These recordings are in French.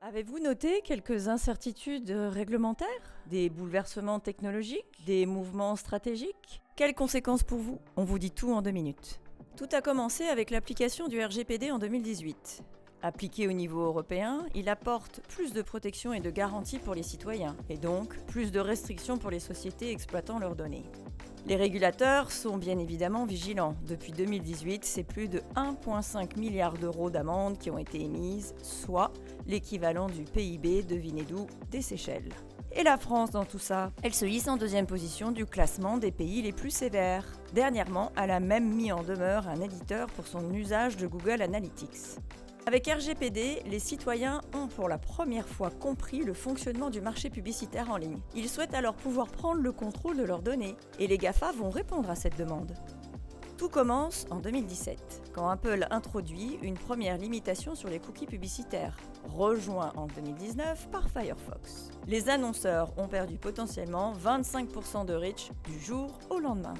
Avez-vous noté quelques incertitudes réglementaires, des bouleversements technologiques, des mouvements stratégiques? Quelles conséquences pour vous? On vous dit tout en 2 minutes. Tout a commencé avec l'application du RGPD en 2018. Appliqué au niveau européen, il apporte plus de protection et de garanties pour les citoyens, et donc plus de restrictions pour les sociétés exploitant leurs données. Les régulateurs sont bien évidemment vigilants. Depuis 2018, c'est plus de 1,5 milliard d'euros d'amendes qui ont été émises, soit l'équivalent du PIB, devinez d'où, des Seychelles. Et la France dans tout ça? Elle se hisse en 2e position du classement des pays les plus sévères. Dernièrement, elle a même mis en demeure un éditeur pour son usage de Google Analytics. Avec RGPD, les citoyens ont pour la première fois compris le fonctionnement du marché publicitaire en ligne. Ils souhaitent alors pouvoir prendre le contrôle de leurs données, et les GAFA vont répondre à cette demande. Tout commence en 2017, quand Apple introduit une première limitation sur les cookies publicitaires, rejoint en 2019 par Firefox. Les annonceurs ont perdu potentiellement 25% de reach du jour au lendemain.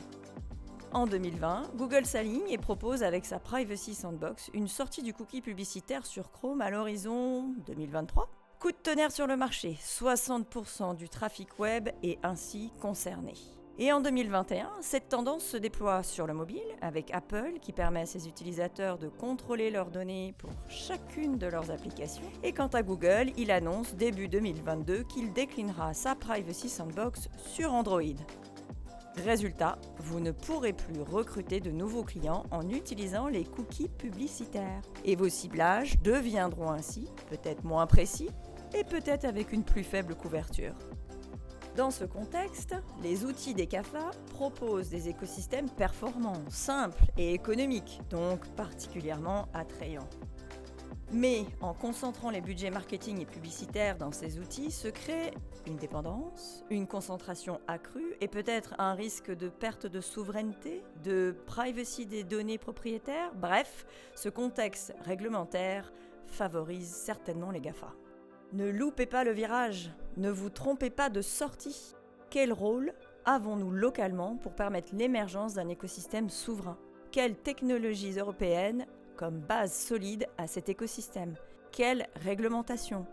En 2020, Google s'aligne et propose avec sa Privacy Sandbox une sortie du cookie publicitaire sur Chrome à l'horizon 2023. Coup de tonnerre sur le marché, 60% du trafic web est ainsi concerné. Et en 2021, cette tendance se déploie sur le mobile avec Apple qui permet à ses utilisateurs de contrôler leurs données pour chacune de leurs applications. Et quant à Google, il annonce début 2022 qu'il déclinera sa Privacy Sandbox sur Android. Résultat, vous ne pourrez plus recruter de nouveaux clients en utilisant les cookies publicitaires. Et vos ciblages deviendront ainsi peut-être moins précis et peut-être avec une plus faible couverture. Dans ce contexte, les outils des GAFA proposent des écosystèmes performants, simples et économiques, donc particulièrement attrayants. Mais en concentrant les budgets marketing et publicitaires dans ces outils se crée une dépendance, une concentration accrue et peut-être un risque de perte de souveraineté, de privacy des données propriétaires. Bref, ce contexte réglementaire favorise certainement les GAFA. Ne loupez pas le virage, ne vous trompez pas de sortie. Quel rôle avons-nous localement pour permettre l'émergence d'un écosystème souverain? Quelles technologies européennes comme base solide à cet écosystème? Quelle réglementation?